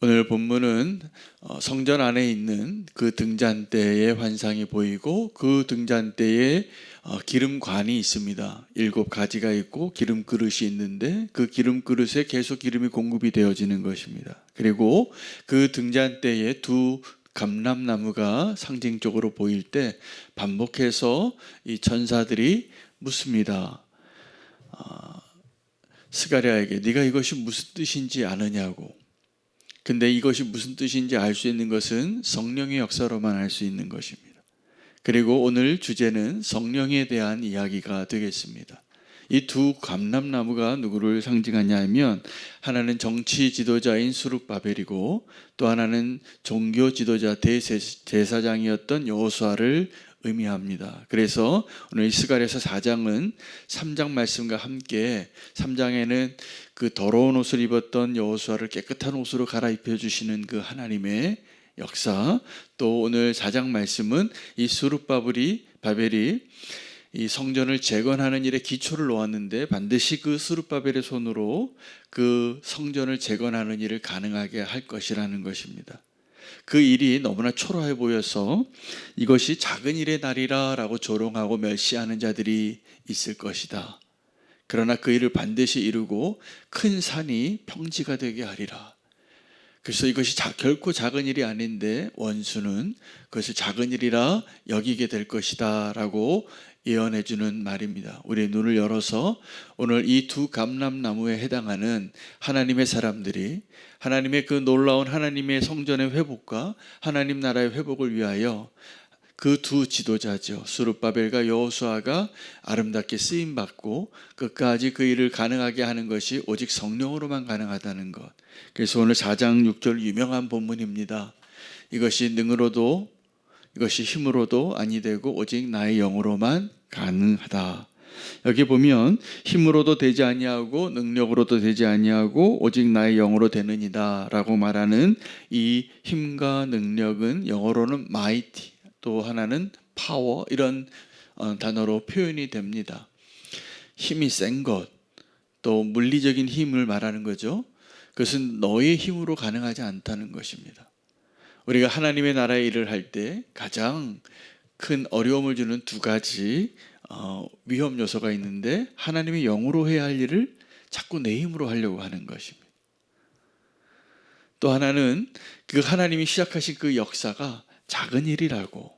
오늘 본문은 성전 안에 있는 그 등잔대의 환상이 보이고 그 등잔대에 기름관이 있습니다. 7가지가 있고 기름 그릇이 있는데 그 기름 그릇에 계속 기름이 공급이 되어지는 것입니다. 그리고 그 등잔대에 두 감람나무가 상징적으로 보일 때 반복해서 이 천사들이 묻습니다. 스가랴에게 네가 이것이 무슨 뜻인지 아느냐고. 근데 이것이 무슨 뜻인지 알 수 있는 것은 성령의 역사로만 알 수 있는 것입니다. 그리고 오늘 주제는 성령에 대한 이야기가 되겠습니다. 이 두 감람나무가 누구를 상징하냐 하면 하나는 정치 지도자인 수룹바벨이고 또 하나는 종교 지도자 대제사장이었던 여호수아를 의미합니다. 그래서 오늘 스가랴서 4장은 3장 말씀과 함께 3장에는 그 더러운 옷을 입었던 여호수아를 깨끗한 옷으로 갈아입혀 주시는 그 하나님의 역사, 또 오늘 4장 말씀은 이 수룹바벨이 이 성전을 재건하는 일에 기초를 놓았는데 반드시 그 수룹바벨의 손으로 그 성전을 재건하는 일을 가능하게 할 것이라는 것입니다. 그 일이 너무나 초라해 보여서 이것이 작은 일의 날이라 라고 조롱하고 멸시하는 자들이 있을 것이다. 그러나 그 일을 반드시 이루고 큰 산이 평지가 되게 하리라. 그래서 이것이 결코 작은 일이 아닌데 원수는 그것을 작은 일이라 여기게 될 것이다 라고 예언해 주는 말입니다. 우리의 눈을 열어서 오늘 이 두 감람나무에 해당하는 하나님의 사람들이 하나님의 그 놀라운 하나님의 성전의 회복과 하나님 나라의 회복을 위하여 그 두 지도자죠. 수룹바벨과 여호수아가 아름답게 쓰임받고 끝까지 그 일을 가능하게 하는 것이 오직 성령으로만 가능하다는 것. 그래서 오늘 4장 6절 유명한 본문입니다. 이것이 능으로도 이것이 힘으로도 아니 되고 오직 나의 영으로만 가능하다. 여기 보면 힘으로도 되지 아니하고 능력으로도 되지 아니하고 오직 나의 영으로 되느니라 라고 말하는 이 힘과 능력은 영어로는 mighty, 또 하나는 파워, 이런 단어로 표현이 됩니다. 힘이 센 것, 또 물리적인 힘을 말하는 거죠. 그것은 너의 힘으로 가능하지 않다는 것입니다. 우리가 하나님의 나라의 일을 할 때 가장 큰 어려움을 주는 두 가지 위험 요소가 있는데 하나님의 영으로 해야 할 일을 자꾸 내 힘으로 하려고 하는 것입니다. 또 하나는 그 하나님이 시작하신 그 역사가 작은 일이라고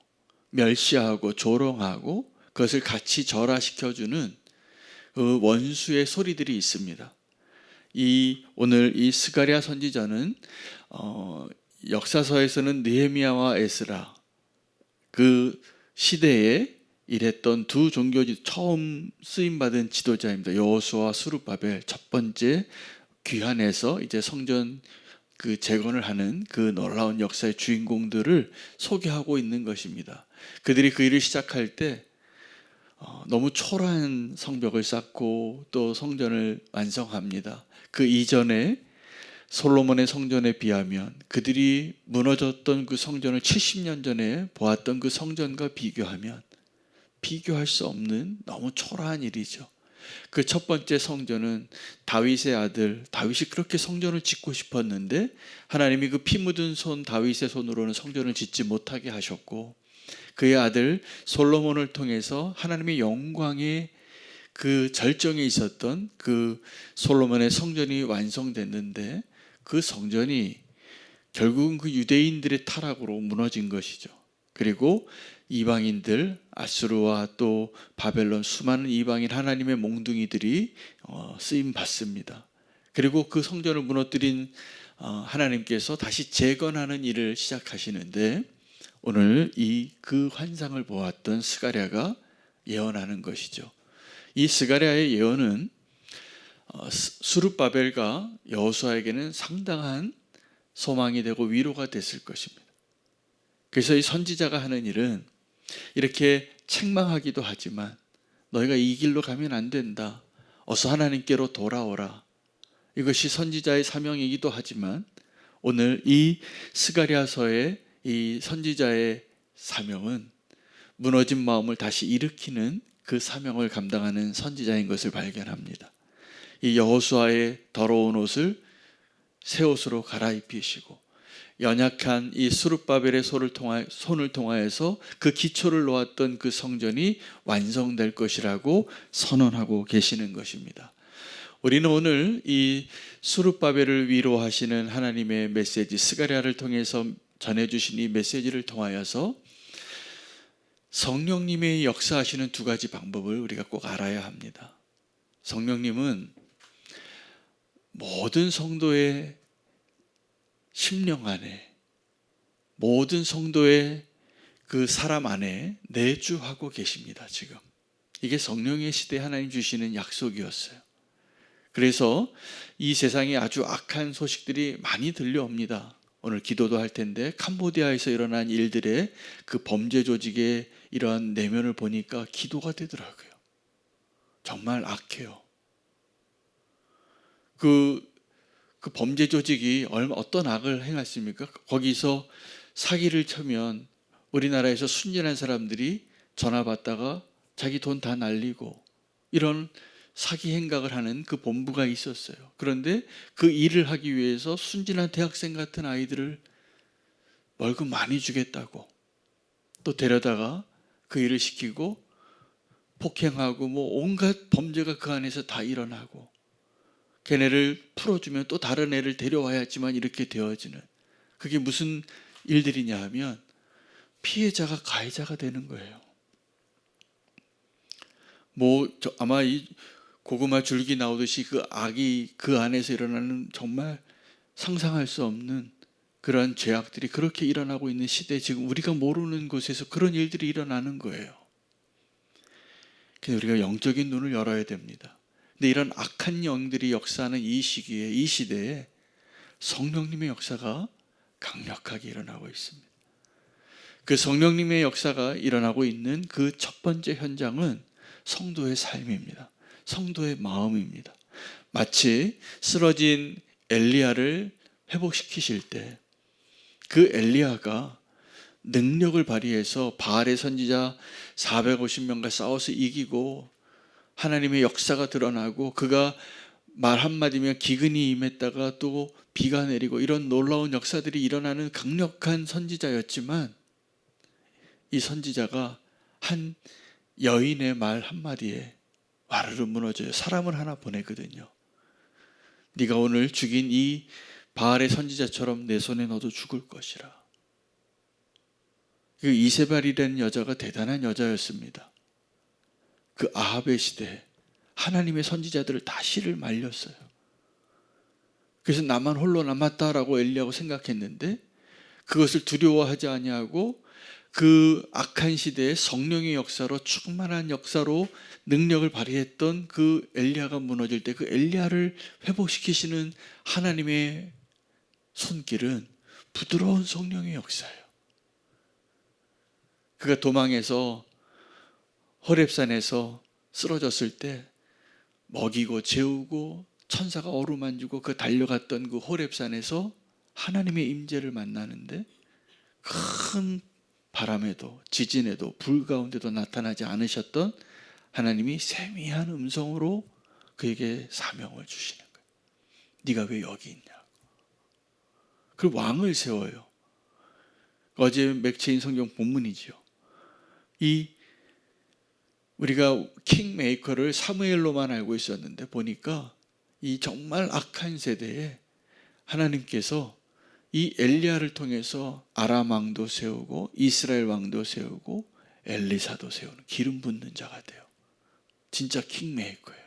멸시하고 조롱하고 그것을 같이 절하시켜주는 그 원수의 소리들이 있습니다. 오늘 이 스가랴 선지자는 역사서에서는 느헤미야와 에스라, 그 시대에 일했던 두 종교지 처음 쓰임받은 지도자입니다. 여호수아와 수룹바벨, 첫 번째 귀환해서 이제 성전 그 재건을 하는 그 놀라운 역사의 주인공들을 소개하고 있는 것입니다. 그들이 그 일을 시작할 때 너무 초라한 성벽을 쌓고 또 성전을 완성합니다. 그 이전에 솔로몬의 성전에 비하면 그들이 무너졌던 그 성전을 70년 전에 보았던 그 성전과 비교하면 비교할 수 없는 너무 초라한 일이죠. 그 첫 번째 성전은 다윗의 아들 다윗이 그렇게 성전을 짓고 싶었는데 하나님이 그 피 묻은 손 다윗의 손으로는 성전을 짓지 못하게 하셨고 그의 아들 솔로몬을 통해서 하나님의 영광의 그 절정에 있었던 그 솔로몬의 성전이 완성됐는데 그 성전이 결국은 그 유대인들의 타락으로 무너진 것이죠. 그리고 이방인들 아수르와 또 바벨론 수많은 이방인 하나님의 몽둥이들이 쓰임 받습니다. 그리고 그 성전을 무너뜨린 하나님께서 다시 재건하는 일을 시작하시는데 오늘 그 환상을 보았던 스가랴가 예언하는 것이죠. 이 스가랴의 예언은 수룹바벨과 여호수아에게는 상당한 소망이 되고 위로가 됐을 것입니다. 그래서 이 선지자가 하는 일은 이렇게 책망하기도 하지만 너희가 이 길로 가면 안 된다. 어서 하나님께로 돌아오라. 이것이 선지자의 사명이기도 하지만 오늘 이 스가랴서의 이 선지자의 사명은 무너진 마음을 다시 일으키는 그 사명을 감당하는 선지자인 것을 발견합니다. 이 여호수아의 더러운 옷을 새 옷으로 갈아입히시고 연약한 이 스룹바벨의 손을 통하여서 그 기초를 놓았던 그 성전이 완성될 것이라고 선언하고 계시는 것입니다. 우리는 오늘 이 스룹바벨을 위로하시는 하나님의 메시지 스가랴를 통해서 전해주신 이 메시지를 통하여서 성령님의 역사하시는 두 가지 방법을 우리가 꼭 알아야 합니다. 성령님은 모든 성도의 심령 안에, 모든 성도의 그 사람 안에 내주하고 계십니다. 지금 이게 성령의 시대에 하나님 주시는 약속이었어요. 그래서 이 세상에 아주 악한 소식들이 많이 들려옵니다. 오늘 기도도 할 텐데 캄보디아에서 일어난 일들의 그 범죄 조직의 이러한 내면을 보니까 기도가 되더라고요. 정말 악해요. 그 범죄 조직이 어떤 악을 행했습니까? 거기서 사기를 쳐면 우리나라에서 순진한 사람들이 전화 받다가 자기 돈 다 날리고 이런 사기 행각을 하는 그 본부가 있었어요. 그런데 그 일을 하기 위해서 순진한 대학생 같은 아이들을 월급 많이 주겠다고 또 데려다가 그 일을 시키고 폭행하고 온갖 범죄가 그 안에서 다 일어나고 걔네를 풀어주면 또 다른 애를 데려와야지만 이렇게 되어지는, 그게 무슨 일들이냐 하면 피해자가 가해자가 되는 거예요. 아마 이 고구마 줄기 나오듯이 그 악이 그 안에서 일어나는 정말 상상할 수 없는 그러한 죄악들이 그렇게 일어나고 있는 시대에 지금 우리가 모르는 곳에서 그런 일들이 일어나는 거예요. 그래서 우리가 영적인 눈을 열어야 됩니다. 근데 이런 악한 영들이 역사하는 이 시기에, 이 시대에 성령님의 역사가 강력하게 일어나고 있습니다. 그 성령님의 역사가 일어나고 있는 그 첫 번째 현장은 성도의 삶입니다. 성도의 마음입니다. 마치 쓰러진 엘리야를 회복시키실 때 그 엘리야가 능력을 발휘해서 바알의 선지자 450명과 싸워서 이기고 하나님의 역사가 드러나고 그가 말 한마디면 기근이 임했다가 또 비가 내리고 이런 놀라운 역사들이 일어나는 강력한 선지자였지만 이 선지자가 한 여인의 말 한마디에 와르르 무너져요. 사람을 하나 보내거든요. 네가 오늘 죽인 이 바알의 선지자처럼 내 손에 너도 죽을 것이라. 그 이세벨이라는 여자가 대단한 여자였습니다. 그 아합의 시대에 하나님의 선지자들을 다 씨를 말렸어요. 그래서 나만 홀로 남았다라고 엘리야고 생각했는데 그것을 두려워하지 아니하고 그 악한 시대에 성령의 역사로 충만한 역사로 능력을 발휘했던 그 엘리야가 무너질 때 그 엘리야를 회복시키시는 하나님의 손길은 부드러운 성령의 역사예요. 그가 도망해서 호렙산에서 쓰러졌을 때 먹이고 재우고 천사가 어루만지고 그 달려갔던 그 호렙산에서 하나님의 임재를 만나는데 큰 바람에도 지진에도 불 가운데도 나타나지 않으셨던 하나님이 세미한 음성으로 그에게 사명을 주시는 거예요. 네가 왜 여기 있냐. 그리고 왕을 세워요. 어제 맥체인 성경 본문이죠. 우리가 킹메이커를 사무엘로만 알고 있었는데 보니까 이 정말 악한 세대에 하나님께서 이 엘리야를 통해서 아람 왕도 세우고 이스라엘 왕도 세우고 엘리사도 세우는 기름 붓는 자가 돼요. 진짜 킹메이커예요.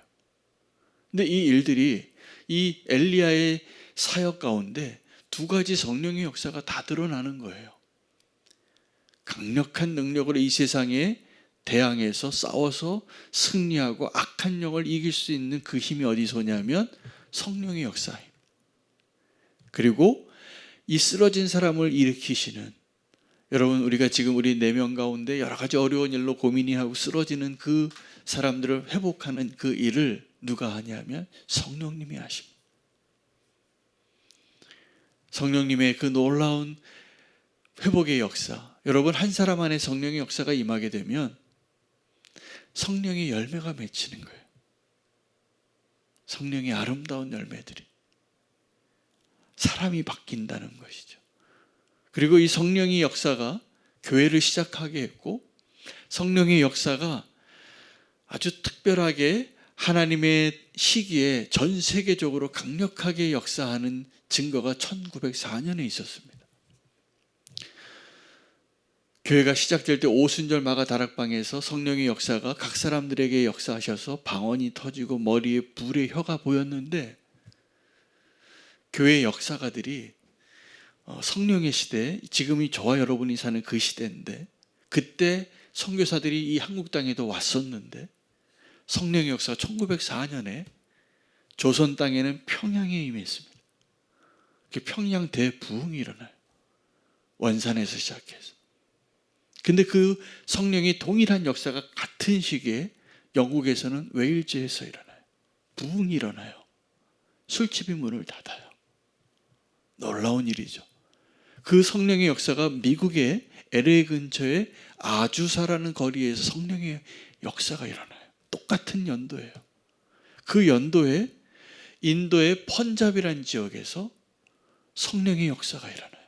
근데 이 일들이 이 엘리야의 사역 가운데 두 가지 성령의 역사가 다 드러나는 거예요. 강력한 능력으로 이 세상에 대항해서 싸워서 승리하고 악한 영을 이길 수 있는 그 힘이 어디서 오냐면 성령의 역사입니다. 그리고 이 쓰러진 사람을 일으키시는, 여러분 우리가 지금 우리 4명 가운데 여러 가지 어려운 일로 고민이 하고 쓰러지는 그 사람들을 회복하는 그 일을 누가 하냐면 성령님이 하십니다. 성령님의 그 놀라운 회복의 역사, 여러분 한 사람 안에 성령의 역사가 임하게 되면 성령의 열매가 맺히는 거예요. 성령의 아름다운 열매들이. 사람이 바뀐다는 것이죠. 그리고 이 성령의 역사가 교회를 시작하게 했고, 성령의 역사가 아주 특별하게 하나님의 시기에 전 세계적으로 강력하게 역사하는 증거가 1904년에 있었습니다. 교회가 시작될 때 오순절 마가 다락방에서 성령의 역사가 각 사람들에게 역사하셔서 방언이 터지고 머리에 불의 혀가 보였는데, 교회 역사가들이 성령의 시대, 지금이 저와 여러분이 사는 그 시대인데, 그때 선교사들이 이 한국 땅에도 왔었는데, 성령의 역사가 1904년에 조선 땅에는 평양에 임했습니다. 평양 대부흥이 일어나요. 원산에서 시작해서. 근데 그 성령의 동일한 역사가 같은 시기에 영국에서는 웨일즈에서 일어나요. 부흥이 일어나요. 술집이 문을 닫아요. 놀라운 일이죠. 그 성령의 역사가 미국의 LA 근처의 아주사라는 거리에서 성령의 역사가 일어나요. 똑같은 연도예요. 그 연도에 인도의 펀잡이라는 지역에서 성령의 역사가 일어나요.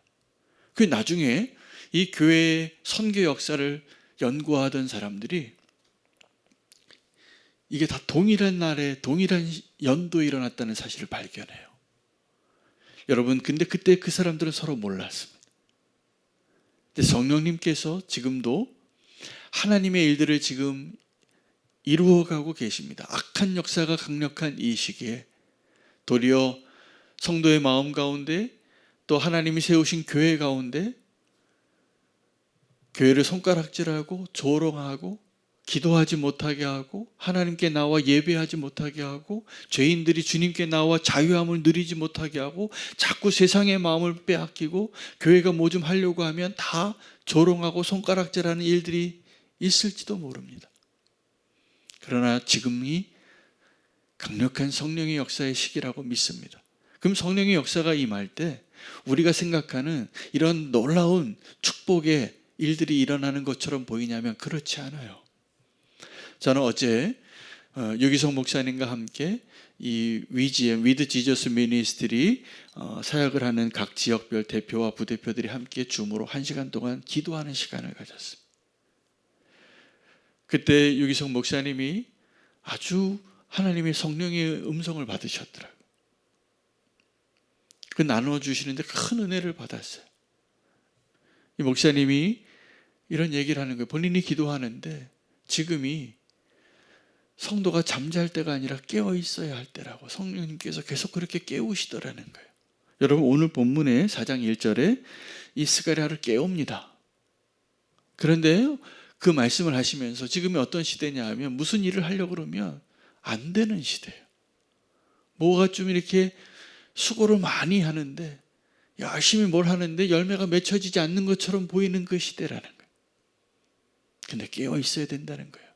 그 나중에 이 교회의 선교 역사를 연구하던 사람들이 이게 다 동일한 날에 동일한 연도에 일어났다는 사실을 발견해요. 여러분, 근데 그때 그 사람들은 서로 몰랐습니다. 근데 성령님께서 지금도 하나님의 일들을 지금 이루어가고 계십니다. 악한 역사가 강력한 이 시기에 도리어 성도의 마음 가운데, 또 하나님이 세우신 교회 가운데 교회를 손가락질하고 조롱하고 기도하지 못하게 하고 하나님께 나와 예배하지 못하게 하고 죄인들이 주님께 나와 자유함을 누리지 못하게 하고 자꾸 세상의 마음을 빼앗기고 교회가 뭐 좀 하려고 하면 다 조롱하고 손가락질하는 일들이 있을지도 모릅니다. 그러나 지금이 강력한 성령의 역사의 시기라고 믿습니다. 그럼 성령의 역사가 임할 때 우리가 생각하는 이런 놀라운 축복의 일들이 일어나는 것처럼 보이냐면 그렇지 않아요. 저는 어제 유기성 목사님과 함께 이 위지엠 위드 지저스 미니스트리 사역을 하는 각 지역별 대표와 부대표들이 함께 줌으로 1시간 동안 기도하는 시간을 가졌습니다. 그때 유기성 목사님이 아주 하나님의 성령의 음성을 받으셨더라고요. 그 나눠주시는데 큰 은혜를 받았어요. 이 목사님이 이런 얘기를 하는 거예요. 본인이 기도하는데 지금이 성도가 잠잘 때가 아니라 깨어 있어야 할 때라고 성령님께서 계속 그렇게 깨우시더라는 거예요. 여러분, 오늘 본문의 4장 1절에 이 스가랴를 깨웁니다. 그런데 그 말씀을 하시면서 지금이 어떤 시대냐 하면 무슨 일을 하려고 그러면 안 되는 시대예요. 뭐가 좀 이렇게 수고를 많이 하는데 열심히 뭘 하는데 열매가 맺혀지지 않는 것처럼 보이는 그 시대라는 거예요. 근데 깨어 있어야 된다는 거예요.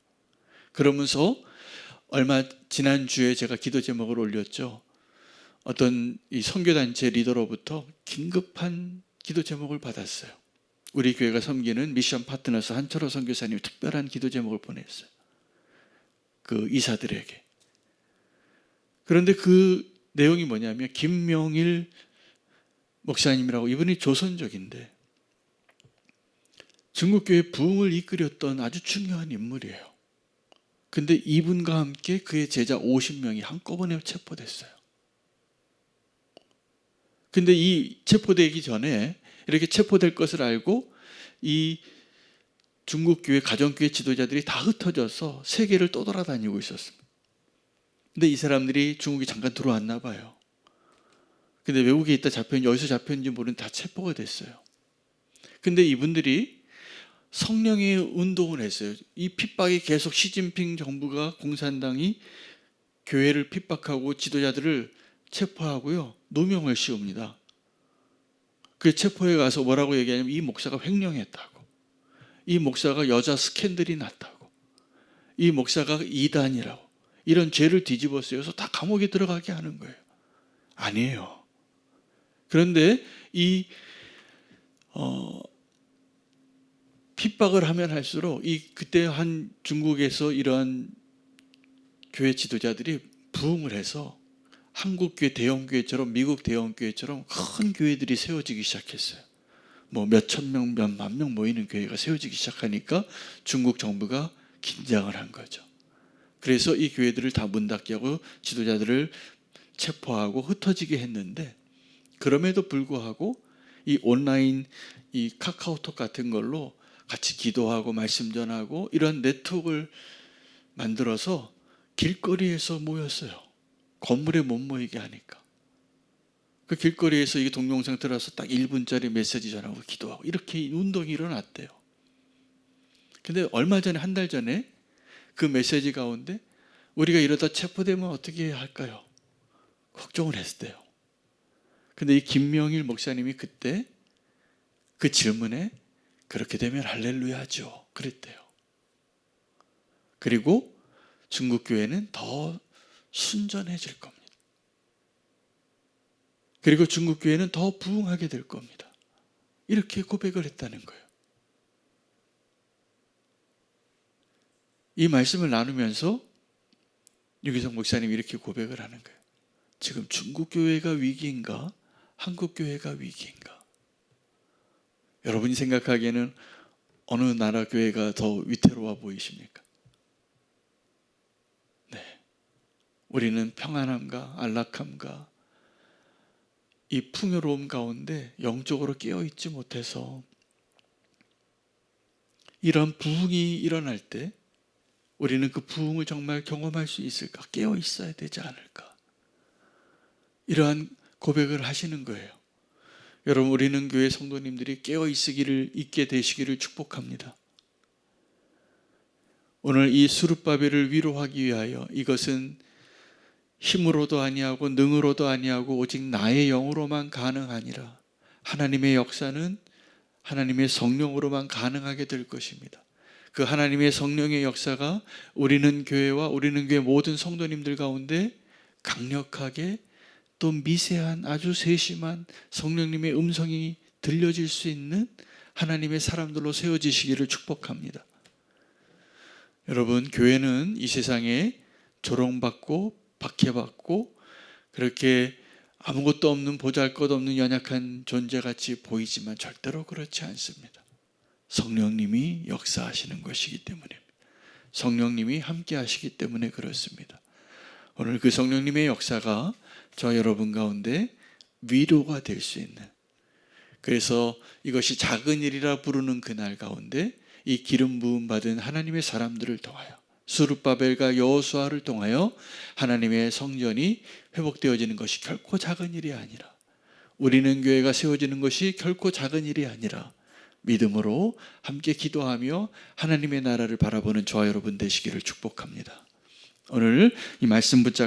그러면서 얼마 지난주에 제가 기도 제목을 올렸죠. 어떤 이 선교단체 리더로부터 긴급한 기도 제목을 받았어요. 우리 교회가 섬기는 미션 파트너스 한철호 선교사님이 특별한 기도 제목을 보냈어요. 그 이사들에게. 그런데 그 내용이 뭐냐면 김명일 목사님이라고, 이분이 조선족인데 중국교회 부흥을 이끌었던 아주 중요한 인물이에요. 근데 이분과 함께 그의 제자 50명이 한꺼번에 체포됐어요. 근데 이 체포되기 전에 이렇게 체포될 것을 알고 이 중국교회 가정교회 지도자들이 다 흩어져서 세계를 떠돌아다니고 있었습니다. 근데 이 사람들이 중국에 잠깐 들어왔나 봐요. 근데 외국에 있다 잡혔는지 어디서 잡혔는지 모르는 다 체포가 됐어요. 근데 이분들이 성령의 운동을 했어요. 이 핍박이 계속 시진핑 정부가 공산당이 교회를 핍박하고 지도자들을 체포하고요. 노명을 씌웁니다. 그 체포에 가서 뭐라고 얘기하냐면 이 목사가 횡령했다고. 이 목사가 여자 스캔들이 났다고. 이 목사가 이단이라고. 이런 죄를 뒤집어 쓰여서 다 감옥에 들어가게 하는 거예요. 아니에요. 그런데 이 핍박을 하면 할수록 그때 한 중국에서 이러한 교회 지도자들이 부흥을 해서 한국 교회 대형 교회처럼 미국 대형 교회처럼 큰 교회들이 세워지기 시작했어요. 뭐 몇천 명, 몇만 명 모이는 교회가 세워지기 시작하니까 중국 정부가 긴장을 한 거죠. 그래서 이 교회들을 다 문 닫게 하고 지도자들을 체포하고 흩어지게 했는데, 그럼에도 불구하고 이 온라인 이 카카오톡 같은 걸로 같이 기도하고 말씀 전하고 이런 네트워크를 만들어서 길거리에서 모였어요. 건물에 못 모이게 하니까. 그 길거리에서 이게 동영상 들어서 딱 1분짜리 메시지 전하고 기도하고 이렇게 운동이 일어났대요. 근데 얼마 전에, 한 달 전에 그 메시지 가운데 우리가 이러다 체포되면 어떻게 할까요? 걱정을 했대요. 근데 이 김명일 목사님이 그때 그 질문에 그렇게 되면 할렐루야죠 그랬대요. 그리고 중국 교회는 더 순전해질 겁니다. 그리고 중국 교회는 더 부흥하게 될 겁니다. 이렇게 고백을 했다는 거예요. 이 말씀을 나누면서 유기성 목사님이 이렇게 고백을 하는 거예요. 지금 중국 교회가 위기인가? 한국 교회가 위기인가? 여러분이 생각하기에는 어느 나라 교회가 더 위태로워 보이십니까? 네, 우리는 평안함과 안락함과 이 풍요로움 가운데 영적으로 깨어있지 못해서 이런 부흥이 일어날 때 우리는 그 부흥을 정말 경험할 수 있을까? 깨어있어야 되지 않을까? 이러한 고백을 하시는 거예요. 여러분, 우리는 교회 성도님들이 깨어있기를 있게 되시기를 축복합니다. 오늘 이 스룹바벨을 위로하기 위하여 이것은 힘으로도 아니하고 능으로도 아니하고 오직 나의 영으로만 가능하니라. 하나님의 역사는 하나님의 성령으로만 가능하게 될 것입니다. 그 하나님의 성령의 역사가 우리는 교회와 우리는 교회 모든 성도님들 가운데 강력하게 또 미세한 아주 세심한 성령님의 음성이 들려질 수 있는 하나님의 사람들로 세워지시기를 축복합니다. 여러분, 교회는 이 세상에 조롱받고 박해받고 그렇게 아무것도 없는 보잘것없는 연약한 존재같이 보이지만 절대로 그렇지 않습니다. 성령님이 역사하시는 것이기 때문입니다. 성령님이 함께 하시기 때문에 그렇습니다. 오늘 그 성령님의 역사가 저 여러분 가운데 위로가 될 수 있는, 그래서 이것이 작은 일이라 부르는 그날 가운데 이 기름 부음 받은 하나님의 사람들을 통하여 스룹바벨과 여호수아를 통하여 하나님의 성전이 회복되어지는 것이 결코 작은 일이 아니라, 우리는 교회가 세워지는 것이 결코 작은 일이 아니라 믿음으로 함께 기도하며 하나님의 나라를 바라보는 저와 여러분 되시기를 축복합니다. 오늘 이 말씀 붙잡고